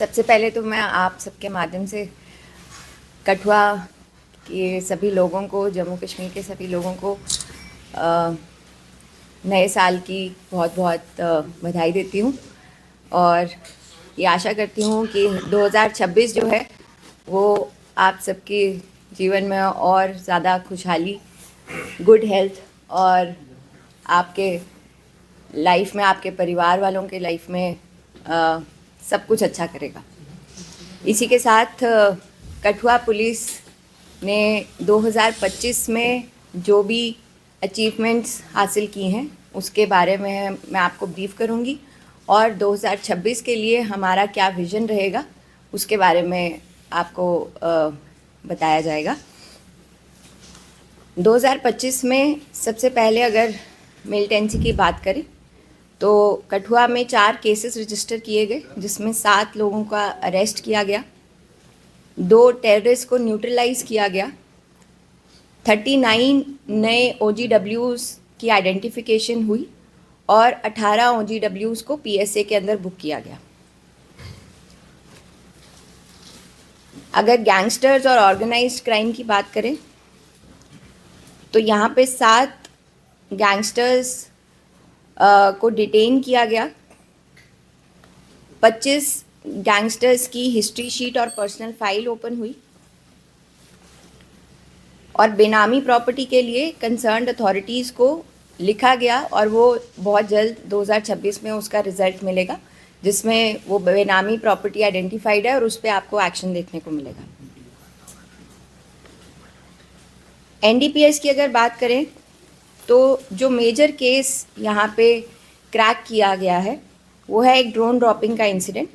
सबसे पहले तो मैं आप सबके माध्यम से कठुआ के सभी लोगों को, जम्मू कश्मीर के सभी लोगों को नए साल की बहुत बहुत बधाई देती हूँ और ये आशा करती हूँ कि 2026 जो है वो आप सबके जीवन में और ज़्यादा खुशहाली, गुड हेल्थ और आपके लाइफ में, आपके परिवार वालों के लाइफ में सब कुछ अच्छा करेगा। इसी के साथ कठुआ पुलिस ने 2025 में जो भी अचीवमेंट्स हासिल की हैं उसके बारे में मैं आपको ब्रीफ करूंगी और 2026 के लिए हमारा क्या विज़न रहेगा उसके बारे में आपको बताया जाएगा। 2025 में सबसे पहले अगर मिलिटेंसी की बात करें तो कठुआ में 4 केसेस रजिस्टर किए गए, जिसमें 7 लोगों का अरेस्ट किया गया, 2 टेररिस्ट को न्यूट्रलाइज किया गया, 39 नए OGWs की आइडेंटिफिकेशन हुई और 18 OGWs को PSA के अंदर बुक किया गया। अगर गैंगस्टर्स और ऑर्गेनाइज्ड क्राइम की बात करें तो यहाँ पे 7 गैंगस्टर्स को डिटेन किया गया, 25 गैंगस्टर्स की हिस्ट्री शीट और पर्सनल फाइल ओपन हुई और बेनामी प्रॉपर्टी के लिए कंसर्न्ड अथॉरिटीज़ को लिखा गया और वो बहुत जल्द 2026 में उसका रिजल्ट मिलेगा, जिसमें वो बेनामी प्रॉपर्टी आइडेंटिफाइड है और उस पर आपको एक्शन देखने को मिलेगा। NDPS की अगर बात करें तो जो मेजर केस यहाँ पे क्रैक किया गया है वो है एक ड्रोन ड्रॉपिंग का इंसिडेंट।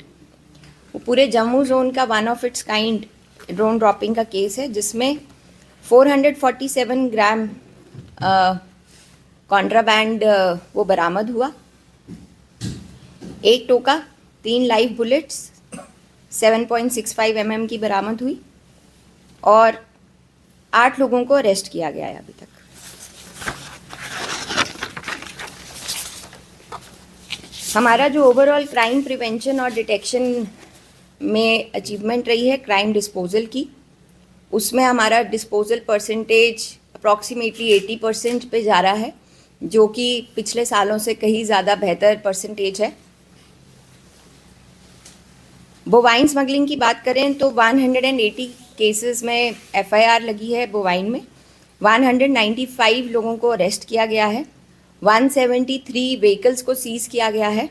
वो पूरे जम्मू जोन का one of its kind drone dropping का केस है, जिसमें 447 ग्राम कॉन्ट्राबैंड वो बरामद हुआ, 1 टोका, 3 लाइव बुलेट्स, 7.65 mm की बरामद हुई और 8 लोगों को अरेस्ट किया गया है अभी तक। हमारा जो ओवरऑल क्राइम प्रिवेंशन और डिटेक्शन में अचीवमेंट रही है क्राइम डिस्पोजल की, उसमें हमारा डिस्पोजल परसेंटेज अप्रॉक्सीमेटली 80% पे जा रहा है, जो कि पिछले सालों से कहीं ज़्यादा बेहतर परसेंटेज है। बोवाइन स्मगलिंग की बात करें तो 180 केसेस में FIR लगी है बोवाइन में, 195 लोगों को अरेस्ट किया गया है, 173 व्हीकल्स को सीज किया गया है,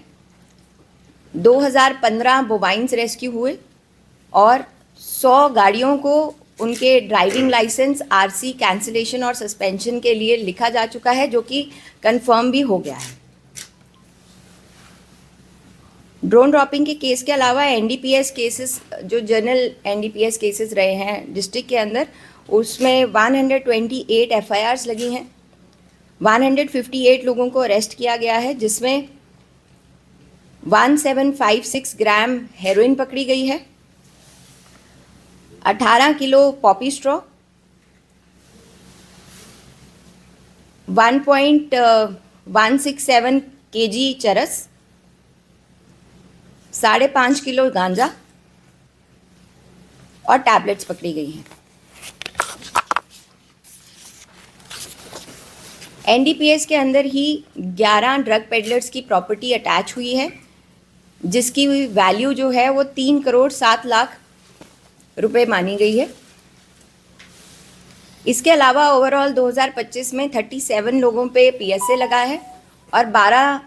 2015 बोवाइंस रेस्क्यू हुए और 100 गाड़ियों को उनके ड्राइविंग लाइसेंस, RC कैंसिलेशन और सस्पेंशन के लिए लिखा जा चुका है, जो कि कंफर्म भी हो गया है। ड्रोन ड्रॉपिंग के केस के अलावा NDPS केसेस, जो जनरल NDPS केसेस रहे हैं डिस्ट्रिक्ट के अंदर, उसमें 128 FIRs लगी हैं, 158 लोगों को अरेस्ट किया गया है, जिसमें 1756 ग्राम हेरोइन पकड़ी गई है, 18 किलो पॉपी स्ट्रॉ, 1.167 kg चरस, 5.5 किलो गांजा और टैबलेट्स पकड़ी गई हैं। NDPS के अंदर ही 11 ड्रग पेडलर्स की प्रॉपर्टी अटैच हुई है, जिसकी वैल्यू जो है वो 3 करोड़ 7 लाख रुपए मानी गई है। इसके अलावा ओवरऑल 2025 में 37 लोगों पे PSA लगा है और 12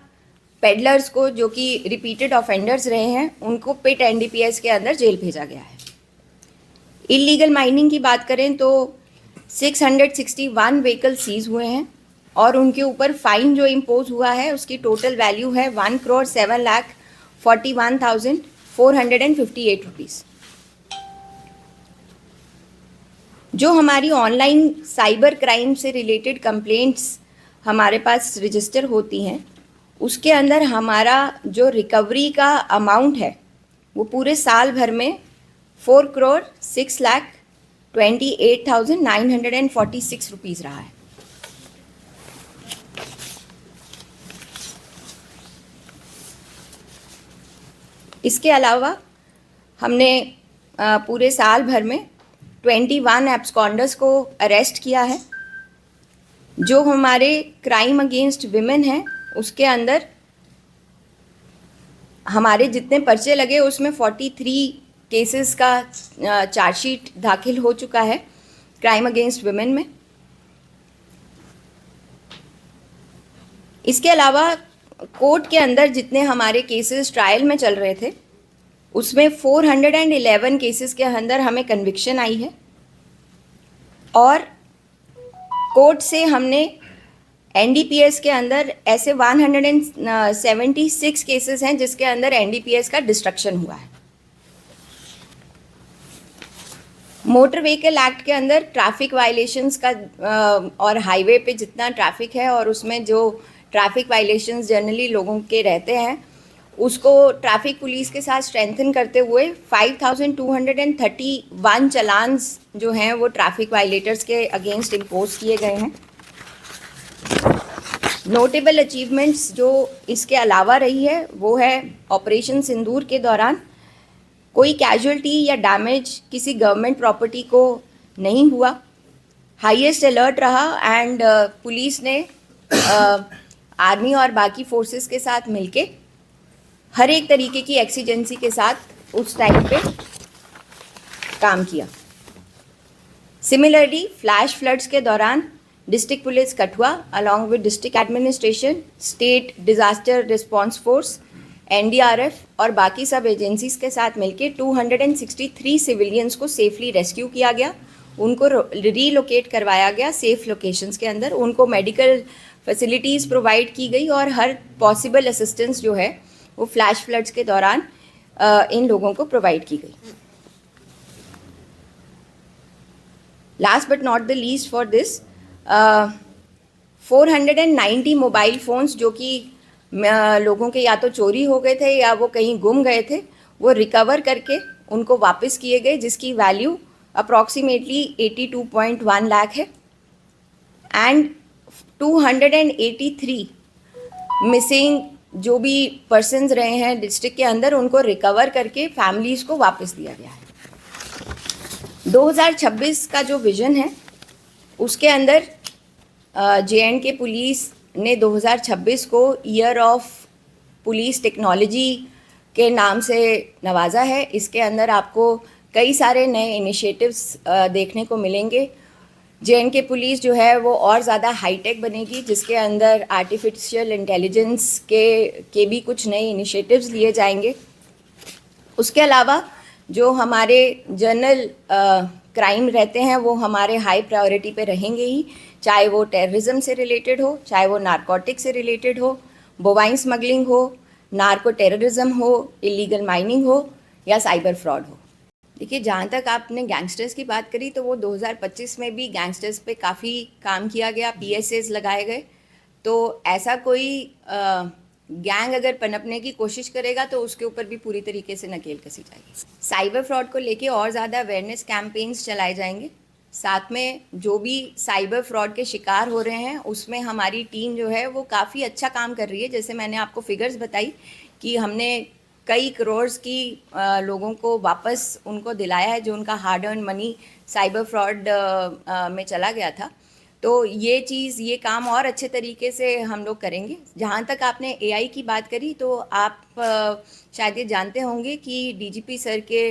पेडलर्स को, जो कि रिपीटेड ऑफेंडर्स रहे हैं, उनको पिट NDPS के अंदर जेल भेजा गया है। इलीगल माइनिंग की बात करें तो 661 व्हीकल सीज हुए हैं और उनके ऊपर फाइन जो इम्पोज हुआ है उसकी टोटल वैल्यू है 1,07,41,458 रुपीज़। जो हमारी ऑनलाइन साइबर क्राइम से रिलेटेड कंप्लेंट्स हमारे पास रजिस्टर होती हैं, उसके अंदर हमारा जो रिकवरी का अमाउंट है वो पूरे साल भर में 4,06,28,946 रुपीज़ रहा है। इसके अलावा हमने पूरे साल भर में 21 एब्सकॉन्डर्स को अरेस्ट किया है। जो हमारे क्राइम अगेंस्ट विमेन हैं उसके अंदर हमारे जितने पर्चे लगे उसमें 43 केसेस का चार्जशीट दाखिल हो चुका है क्राइम अगेंस्ट विमेन में। इसके अलावा कोर्ट के अंदर जितने हमारे केसेस ट्रायल में चल रहे थे उसमें 411 केसेस के अंदर हमें कन्विक्शन आई है और कोर्ट से हमने एनडीपीएस के अंदर ऐसे 176 केसेस हैं जिसके अंदर एनडीपीएस का डिस्ट्रक्शन हुआ है। मोटर व्हीकल एक्ट के अंदर ट्रैफिक वायलेशंस का और हाईवे पे जितना ट्रैफिक है और उसमें जो ट्रैफिक वायलेशंस जनरली लोगों के रहते हैं उसको ट्रैफिक पुलिस के साथ स्ट्रेंथन करते हुए 5231 चलान्स जो हैं वो ट्रैफिक वायलेटर्स के अगेंस्ट इम्पोज किए गए हैं। नोटेबल अचीवमेंट्स जो इसके अलावा रही है वो है ऑपरेशन सिंदूर के दौरान कोई कैजुअल्टी या डैमेज किसी गवर्नमेंट प्रॉपर्टी को नहीं हुआ। हाईएस्ट अलर्ट रहा एंड पुलिस ने आर्मी और बाकी फोर्सेस के साथ मिलके हर एक तरीके की एक्सीजेंसी के साथ उस टाइम पे काम किया। सिमिलरली फ्लैश फ्लड्स के दौरान district police Kathua along with district administration, state disaster response force, NDRF और बाकी सब एजेंसीज के साथ मिलके 263 सिविलियंस को सेफली रेस्क्यू किया गया। उनको रीलोकेट करवाया गया सेफ लोकेशंस के अंदर, उनको मेडिकल फैसिलिटीज़ प्रोवाइड की गई और हर पॉसिबल असिस्टेंस जो है वो फ्लैश फ्लड्स के दौरान इन लोगों को प्रोवाइड की गई। Last but not the least for this 490 mobile phones जो कि लोगों के या तो चोरी हो गए थे या वो कहीं गुम गए थे वो रिकवर करके उनको वापस किए गए, जिसकी वैल्यू अप्रॉक्सीमेटली 82.1 लाख है। एंड 283 मिसिंग जो भी पर्सन्स रहे हैं डिस्ट्रिक्ट के अंदर उनको रिकवर करके फैमिलीज़ को वापस दिया गया है। 2026 का जो विज़न है उसके अंदर जे.एंड.के पुलिस ने 2026 को ईयर ऑफ पुलिस टेक्नोलॉजी के नाम से नवाजा है। इसके अंदर आपको कई सारे नए इनिशिएटिव्स देखने को मिलेंगे। जे.एंड.के पुलिस जो है वो और ज़्यादा हाईटेक बनेगी, जिसके अंदर आर्टिफिशियल इंटेलिजेंस के भी कुछ नए इनिशिएटिव्स लिए जाएंगे। उसके अलावा जो हमारे जनरल क्राइम रहते हैं वो हमारे हाई प्रायोरिटी पे रहेंगे ही, चाहे वो टेररिज्म से रिलेटेड हो, चाहे वो नारकोटिक से रिलेटेड हो, बोवाइन स्मगलिंग हो, नार्को टेररिज्म हो, इलीगल माइनिंग हो या साइबर फ्रॉड हो। देखिए, जहाँ तक आपने गैंगस्टर्स की बात करी तो वो 2025 में भी गैंगस्टर्स पे काफ़ी काम किया गया, PSAs लगाए गए। तो ऐसा कोई गैंग अगर पनपने की कोशिश करेगा तो उसके ऊपर भी पूरी तरीके से नकेल कसी जाएगी। साइबर फ्रॉड को लेके और ज़्यादा अवेयरनेस कैंपेन्स चलाए जाएंगे। साथ में जो भी साइबर फ्रॉड के शिकार हो रहे हैं उसमें हमारी टीम जो है वो काफ़ी अच्छा काम कर रही है। जैसे मैंने आपको फिगर्स बताई कि हमने कई करोड़ की लोगों को वापस उनको दिलाया है जो उनका hard earn money cyber fraud में चला गया था। तो ये काम और अच्छे तरीके से हम लोग करेंगे। जहाँ तक आपने AI की बात करी तो आप शायद ये जानते होंगे कि DGP सर के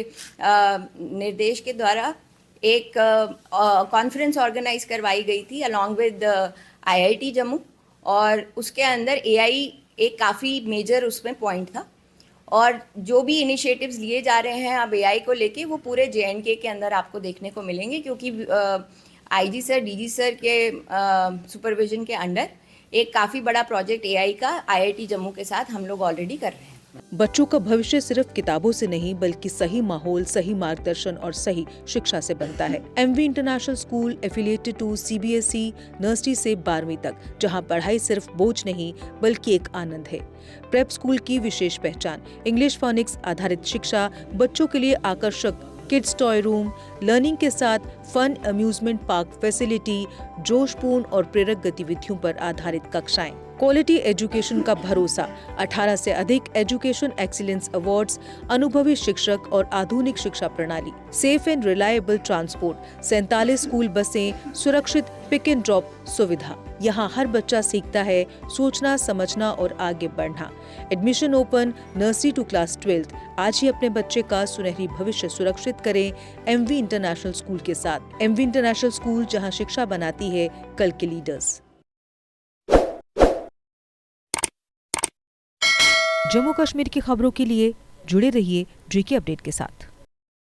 निर्देश के द्वारा एक कॉन्फ्रेंस ऑर्गेनाइज करवाई गई थी अलॉन्ग विद IIT जम्मू, और उसके अंदर AI एक काफ़ी मेजर उसमें पॉइंट था। और जो भी इनिशिएटिव्स लिए जा रहे हैं अब AI को लेके वो पूरे J&K के अंदर आपको देखने को मिलेंगे, क्योंकि IG सर, DG सर के सुपरविजन के अंडर एक काफ़ी बड़ा प्रोजेक्ट AI का IIT जम्मू के साथ हम लोग ऑलरेडी कर रहे हैं। बच्चों का भविष्य सिर्फ किताबों से नहीं बल्कि सही माहौल, सही मार्गदर्शन और सही शिक्षा से बनता है। MV international school affiliated to CBSE nursery से 12वीं तक, जहां पढ़ाई सिर्फ बोझ नहीं बल्कि एक आनंद है। प्रेप स्कूल की विशेष पहचान इंग्लिश फोनिक्स आधारित शिक्षा, बच्चों के लिए आकर्षक किड्स टॉय रूम, लर्निंग के साथ फन अम्यूजमेंट पार्क फैसिलिटी, जोशपूर्ण और प्रेरक गतिविधियों पर आधारित कक्षाएं। क्वालिटी एजुकेशन का भरोसा, 18 से अधिक एजुकेशन एक्सीलेंस अवार्ड्स, अनुभवी शिक्षक और आधुनिक शिक्षा प्रणाली, safe and reliable transport, 47 school बसें, सुरक्षित पिक एंड ड्रॉप सुविधा। यहाँ हर बच्चा सीखता है सोचना, समझना और आगे बढ़ना। Admission open nursery to class 12। आज ही अपने बच्चे का सुनहरी भविष्य सुरक्षित करें एमवी इंटरनेशनल स्कूल के साथ। एमवी इंटरनेशनल स्कूल, जहाँ शिक्षा बनाती है कल के लीडर्स। जम्मू कश्मीर की खबरों के लिए जुड़े रहिए JK अपडेट के साथ।